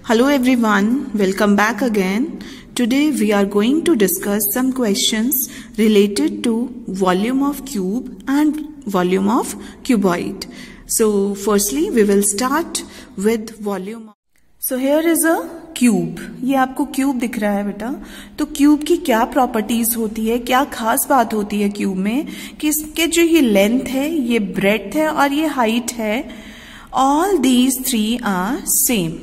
Hello everyone, welcome back again. Today we are going to discuss some questions related to volume of cube and volume of cuboid. So firstly we will start with volume. So here is a cube. ये आपको cube दिख रहा है बेटा. तो cube की क्या properties होती है, क्या खास बात होती है क्यूब में कि इसके जो ये लेंथ है, ये ब्रेड्थ है और ये हाइट है, all these three are same.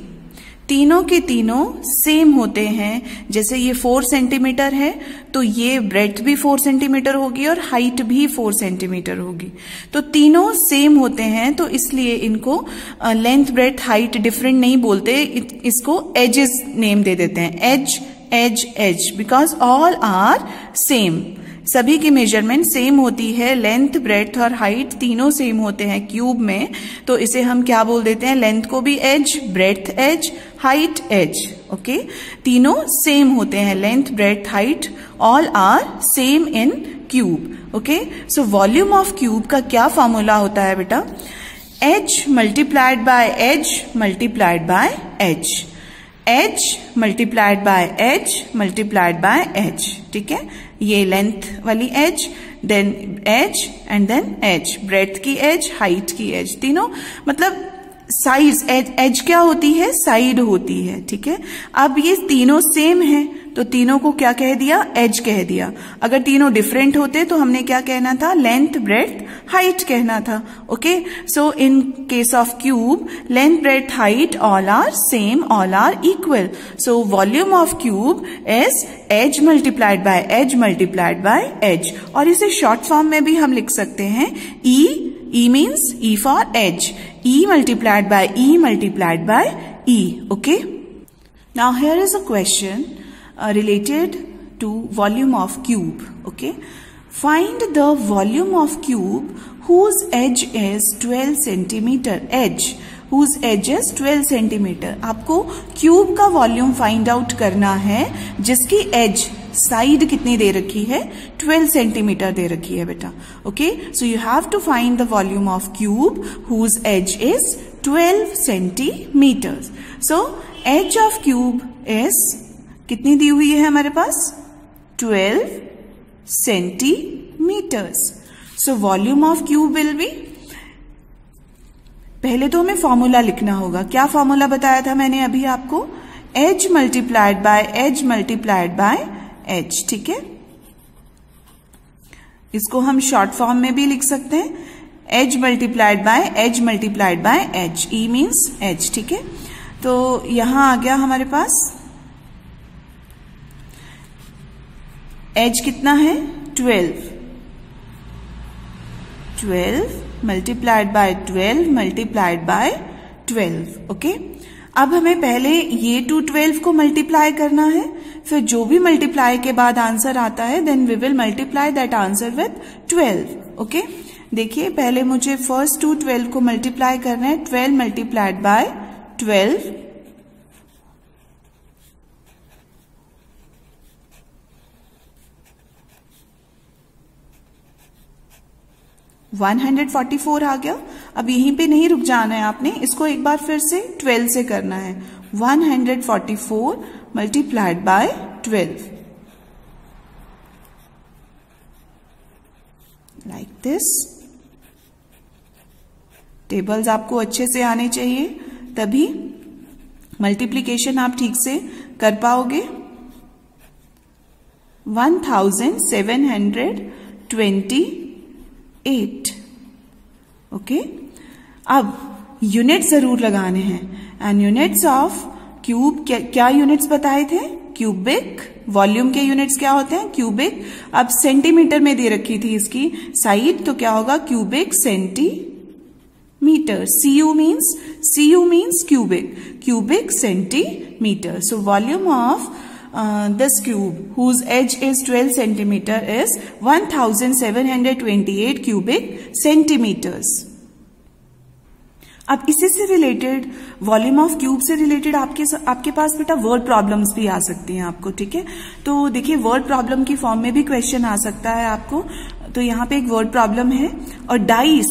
तीनों के तीनों सेम होते हैं. जैसे ये 4 सेंटीमीटर है तो ये ब्रेड्थ भी 4 सेंटीमीटर होगी और हाइट भी 4 सेंटीमीटर होगी. तो तीनों सेम होते हैं, तो इसलिए इनको लेंथ ब्रेड्थ हाइट डिफरेंट नहीं बोलते, इसको एजेस नेम दे देते हैं. Edge edge edge because all are same. सभी की मेजरमेंट सेम होती है. लेंथ ब्रेड्थ और हाइट तीनों सेम होते हैं क्यूब में, तो इसे हम क्या बोल देते हैं, लेंथ को भी edge, breadth edge, height edge. Okay, तीनों सेम होते हैं. Length breadth height all are same in cube. Okay, so volume of cube का क्या फॉर्मूला होता है बेटा, H multiplied by H multiplied by H. H multiplied by H multiplied by H. ठीक है, ये लेंथ वाली edge, then edge and then edge, breadth की एज, हाइट की एज, तीनों मतलब साइज. एज क्या होती है, साइड होती है. ठीक है, अब ये तीनों सेम है तो तीनों को क्या कह दिया, एज कह दिया. अगर तीनों डिफरेंट होते तो हमने क्या कहना था, लेंथ ब्रेड्थ हाइट कहना था. Okay, so in case of cube length breadth height all are same, all are equal. So volume of cube is edge multiplied by edge multiplied by edge. और इसे शॉर्ट फॉर्म में भी हम लिख सकते हैं, E means E for edge. E multiplied by E multiplied by E. Okay. Now here is a question related to volume of cube. Okay. Find the volume of cube whose edge is 12 centimeter. Edge whose edge is 12 centimeter. आपको cube का volume find out करना है जिसकी as, side कितनी दे रखी है, 12 centimetre दे रखी है बेटा. Okay, so you have to find the volume of cube whose edge is 12 centimetres. So edge of cube is कितनी दी हुई है हमारे पास, 12 centimetres. So volume of cube will be, पहले तो हमें फॉर्मूला लिखना होगा. क्या फॉर्मूला बताया था मैंने अभी आपको, edge multiplied by edge multiplied by H. ठीक है, इसको हम शॉर्ट फॉर्म में भी लिख सकते हैं, edge multiplied by edge multiplied by H. E means H. ठीक है, तो यहां आ गया हमारे पास एज कितना है, 12 multiplied by 12 multiplied by 12. Okay, अब हमें पहले ये 12 को मल्टीप्लाई करना है, फिर जो भी मल्टीप्लाई के बाद आंसर आता है then we will multiply that answer with 12. Okay, देखिए पहले मुझे फर्स्ट 12 को मल्टीप्लाई करना है. 12 मल्टीप्लाइड बाय 12 144 आ गया. अब यहीं पे नहीं रुक जाना है आपने, इसको एक बार फिर से 12 से करना है. 144 multiplied by 12 like this. Tables आपको अच्छे से आने चाहिए, तभी मल्टीप्लीकेशन आप ठीक से कर पाओगे. 1728. ओके, अब यूनिट जरूर लगाने हैं. एंड यूनिट्स ऑफ क्यूब, क्या यूनिट्स बताए थे, क्यूबिक. वॉल्यूम के यूनिट्स क्या होते हैं, क्यूबिक. अब सेंटीमीटर में दे रखी थी इसकी साइड, तो क्या होगा, cubic centimetre. CU means cubic centimetre. So volume of this cube whose edge is 12 centimeter is 1728 cubic centimeters. अब इसी से रिलेटेड, वॉल्यूम ऑफ क्यूब से रिलेटेड आपके पास बेटा वर्ड प्रॉब्लम्स भी आ सकती हैं आपको. ठीक है, तो देखिए वर्ड प्रॉब्लम की फॉर्म में भी क्वेश्चन आ सकता है आपको. तो यहाँ पे एक वर्ड प्रॉब्लम है, और डाइस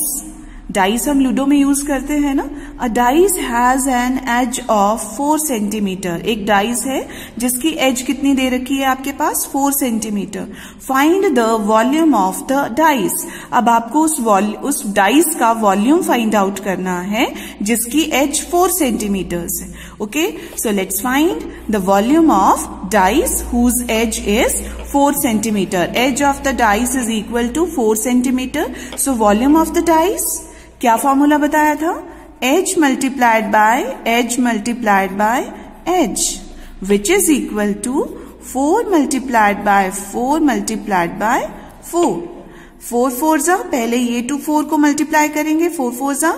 डाइस हम लूडो में यूज करते हैं ना. A dice has an edge of 4 centimetre. एक डाइस है जिसकी एज कितनी दे रखी है आपके पास, 4 centimetre. Find the volume of the dice. अब आपको उस डाइस का वॉल्यूम फाइंड आउट करना है जिसकी एज 4 सेंटीमीटर्स है. Okay, so let's find the volume of dice whose edge is 4 centimetre. Edge of the dice is equal to 4 centimetre. So volume of the dice, क्या formula बताया था, edge multiplied by edge multiplied by edge, which is equal to 4 multiplied by 4 multiplied by 4. 4 4 जा, पहले ये 2 4 को multiply करेंगे, 4 4 जा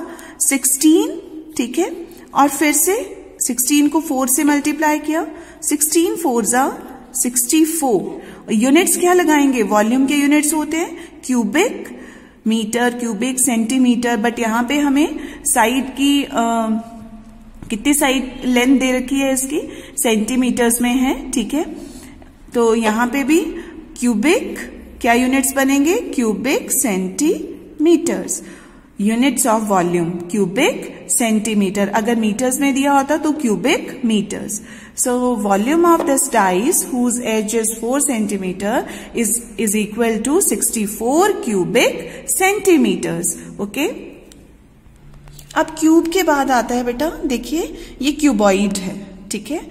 16, ठीक है, और फिर से 16 को 4 से मल्टीप्लाई किया, 16 4 जा 64. यूनिट्स क्या लगाएंगे, वॉल्यूम के यूनिट्स होते हैं cubic metre, cubic centimetre, but यहां पे हमें साइड की कितनी साइड लेंथ दे रखी है इसकी, सेंटीमीटर्स में है, ठीक है. तो यहां पे भी क्यूबिक क्या यूनिट्स बनेंगे, cubic centimetres. Units of volume cubic centimetre, अगर मीटर्स में दिया होता तो cubic metres. So volume of this dice whose edge is 4 centimeter is equal to 64 cubic centimeters. Okay? अब क्यूब के बाद आता है बेटा, देखिए ये क्यूबॉइड है, ठीक है.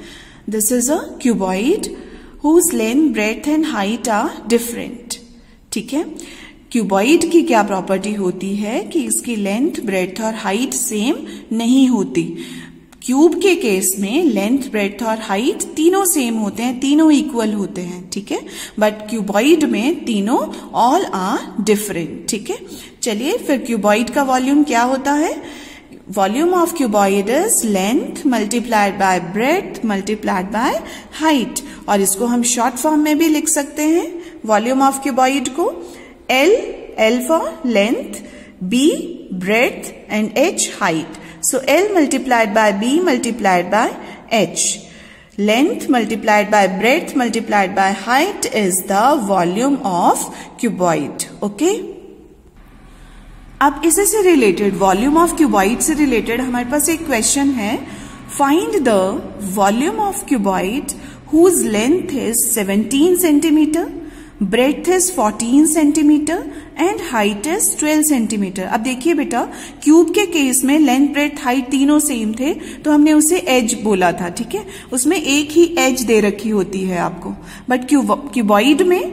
This is a cuboid whose length, breadth and height are different. ठीक है. क्यूबॉइड की क्या प्रॉपर्टी होती है कि इसकी लेंथ, ब्रेड्थ और हाइट सेम नहीं होती. क्यूब के केस में लेंथ, ब्रेड्थ और हाइट तीनों सेम होते हैं, तीनों इक्वल होते हैं, ठीक है. बट क्यूबॉइड में तीनों ऑल आर डिफरेंट, ठीक है. चलिए फिर क्यूबॉइड का वॉल्यूम क्या होता है, volume of cuboid is length multiplied by breadth multiplied by height. और इसको हम शॉर्ट फॉर्म में भी लिख सकते हैं वॉल्यूम ऑफ क्यूबॉइड को, L for length, B breadth and H height. So L multiplied by B multiplied by H. Length multiplied by breadth multiplied by height is the volume of cuboid. Okay? अब इसी से related, volume of cuboid से related हमारे पास एक question है. Find the volume of cuboid whose length is 17 centimetre, breadth is 14 centimetre and height is 12 centimetre. अब देखिए बेटा, क्यूब के केस में लेंथ, ब्रेथ, हाइट तीनों सेम थे तो हमने उसे एज बोला था, ठीक है. उसमें एक ही एज दे रखी होती है आपको. बट क्यूबॉइड में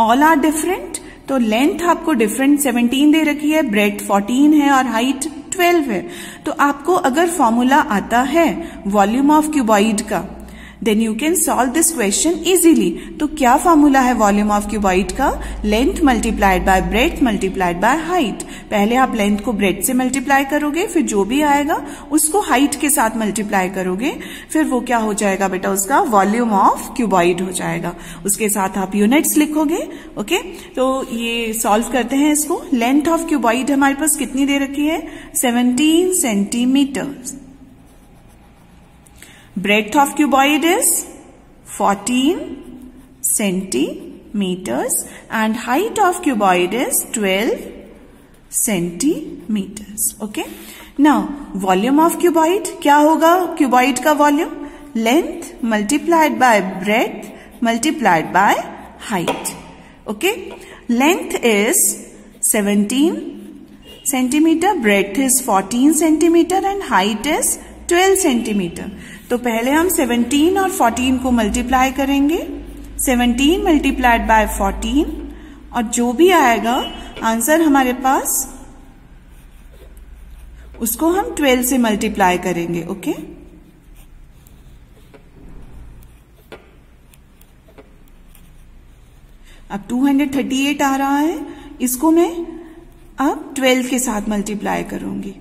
ऑल आर डिफरेंट, तो लेंथ आपको डिफरेंट 17 दे रखी है, ब्रेथ 14 है और हाइट 12 है. तो आपको अगर फॉर्मूला आता है वॉल्यूम ऑफ क्यूबॉइड का, then you can solve this question easily. तो क्या फॉर्मूला है वॉल्यूम ऑफ क्यूबॉइड का, length multiplied by breadth multiplied by height. पहले आप लेंथ को ब्रेड्थ से मल्टीप्लाई करोगे, फिर जो भी आएगा उसको हाइट के साथ मल्टीप्लाई करोगे, फिर वो क्या हो जाएगा बेटा, उसका वॉल्यूम ऑफ क्यूबॉइड हो जाएगा. उसके साथ आप यूनिट्स लिखोगे. ओके, तो ये सॉल्व करते हैं इसको. लेंथ ऑफ क्यूबॉइड हमारे पास कितनी दे रखी है, 17 centimetre. Breadth of cuboid is 14 centimeters and height of cuboid is 12 centimeters. Okay. Now volume of cuboid क्या होगा, cuboid का volume length multiplied by breadth multiplied by height. Okay. Length is 17 centimeter, breadth is 14 centimeter and height is 12 centimeter. तो पहले हम 17 और 14 को multiply करेंगे, 17 multiplied by 14, और जो भी आएगा आंसर हमारे पास उसको हम 12 से मल्टीप्लाई करेंगे. ओके, अब 238 आ रहा है, इसको मैं अब 12 के साथ मल्टीप्लाई करूंगी.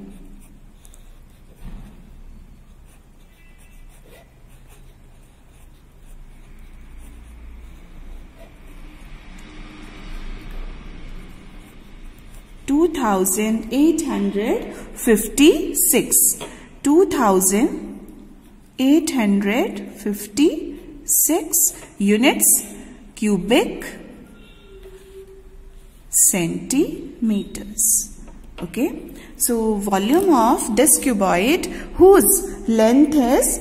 $2,856 units cubic centimeters. Okay, So volume of this cuboid whose length is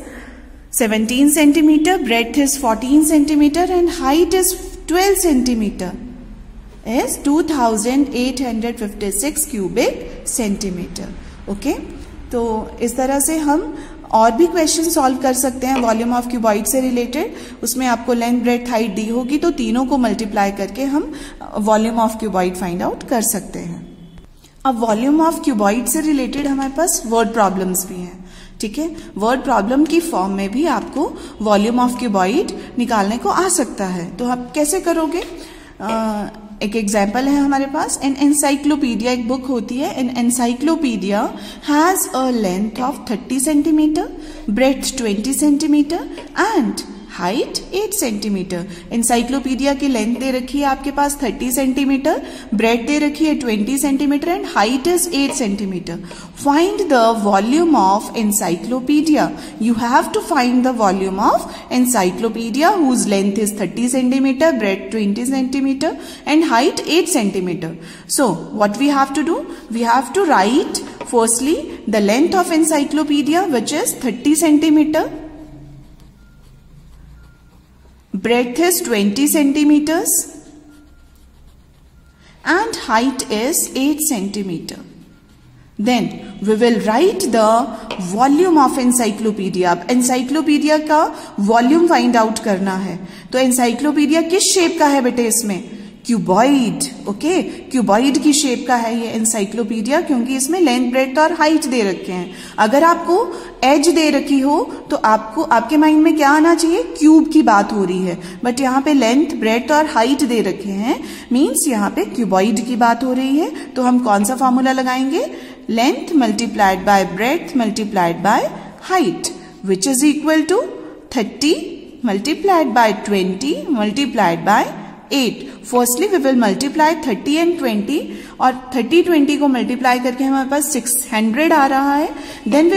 17 centimeter, breadth is 14 centimeter and height is 12 centimeter is 2856 cubic centimeter. Okay, तो इस तरह से हम और भी क्वेश्चन सॉल्व कर सकते हैं वॉल्यूम ऑफ क्यूबॉइड से रिलेटेड. उसमें आपको लेंथ, ब्रेड्थ, हाइट दी होगी तो तीनों को मल्टीप्लाई करके हम volume of cuboid find out कर सकते हैं. अब वॉल्यूम ऑफ क्यूबॉइड से रिलेटेड हमारे पास वर्ड प्रॉब्लम्स भी हैं. ठीक है, वर्ड प्रॉब्लम की फॉर्म में भी आपको वॉल्यूम ऑफ क्यूबॉइड निकालने को आ सकता है. तो आप कैसे करोगे? एक एग्जाम्पल है हमारे पास. एन एनसाइक्लोपीडिया एक बुक होती है. An encyclopedia has a length of 30 centimetre, breadth 20 centimetre and height 8 centimetre. Encyclopedia की लेंथ दे रखी है आपके पास 30 सेंटीमीटर, ब्रेड्थ दे रखी है 20 centimetre and height is 8 centimetre. Find the volume of encyclopedia. You have to find the volume of encyclopedia whose length is 30 centimetre, breadth 20 centimetre and height 8 centimetre. So what we have to do? We have to write firstly the length of encyclopedia, which is 30 centimeter. Breadth is 20 centimeters and height is 8 centimeter. Then we will write the volume of encyclopedia. अब encyclopedia का volume find out करना है. तो encyclopedia किस shape का है बेटे? इसमें क्यूबॉइड. ओके, क्यूबॉइड की शेप का है ये एनसाइक्लोपीडिया, क्योंकि इसमें लेंथ, ब्रेड्थ और हाइट दे रखे हैं. अगर आपको एज दे रखी हो तो आपको आपके माइंड में क्या आना चाहिए? क्यूब की बात हो रही है. बट यहाँ पे लेंथ, ब्रेड्थ और हाइट दे रखे हैं, मीन्स यहाँ पे क्यूबॉइड की बात हो रही है. तो हम कौन सा फॉर्मूला लगाएंगे? Length multiplied by breadth multiplied by height, which is equal to 30 multiplied by 20 multiplied by 8. Firstly we will multiply 30 and 20 और 30-20 को मल्टीप्लाई करके हमारे पास 600 आ रहा है. Then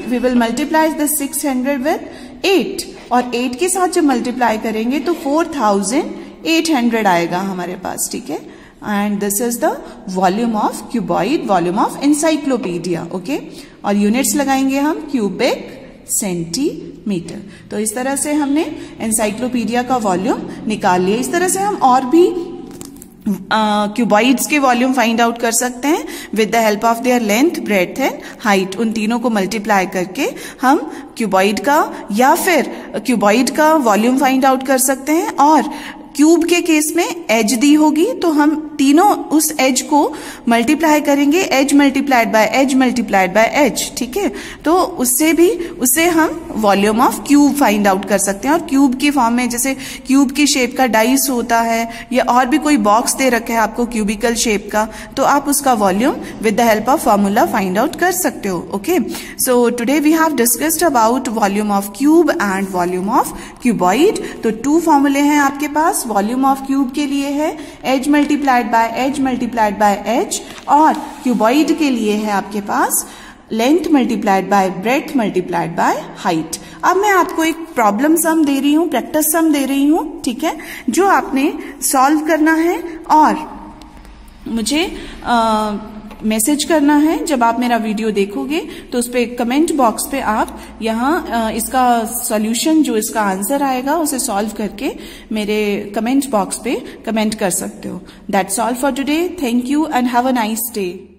we will multiply the 600 with 8 और 8 के साथ जब मल्टीप्लाई करेंगे तो 4800 आएगा हमारे पास. ठीक है, and this is the volume of cuboid, volume of encyclopedia. Okay, और यूनिट्स लगाएंगे हम क्यूबिक सेंटीमीटर. तो इस तरह से हमने एनसाइक्लोपीडिया का वॉल्यूम निकाल लिया. इस तरह से हम और भी क्यूबॉइड्स के वॉल्यूम फाइंड आउट कर सकते हैं with the help of their length, breadth and height. उन तीनों को मल्टीप्लाई करके हम क्यूबॉइड का या फिर क्यूबॉइड का वॉल्यूम फाइंड आउट कर सकते हैं. और क्यूब के केस में एज दी होगी तो हम तीनों उस एज को मल्टीप्लाई करेंगे, edge multiplied by edge multiplied by edge. ठीक है, तो उससे हम volume of cube find out कर सकते हैं. और क्यूब की फॉर्म में, जैसे क्यूब की शेप का डाइस होता है या और भी कोई बॉक्स दे रखा है आपको क्यूबिकल शेप का, तो आप उसका volume with the help of formula find out कर सकते हो. Okay, so today we have discussed about volume of cube and volume of cuboid. तो 2 फॉर्मूले हैं आपके पास. वॉल्यूम ऑफ क्यूब के लिए है edge multiplied by edge multiplied by edge, और क्यूबॉइड के लिए है आपके पास length multiplied by breadth multiplied by height. अब मैं आपको एक प्रॉब्लम सम दे रही हूं, प्रैक्टिस सम दे रही हूं. ठीक है, जो आपने सॉल्व करना है और मुझे मैसेज करना है. जब आप मेरा वीडियो देखोगे तो उस पे कमेंट बॉक्स पे आप यहाँ इसका सॉल्यूशन, जो इसका आंसर आएगा उसे सॉल्व करके मेरे कमेंट बॉक्स पे कमेंट कर सकते हो. That's all for today. Thank you and have a nice day.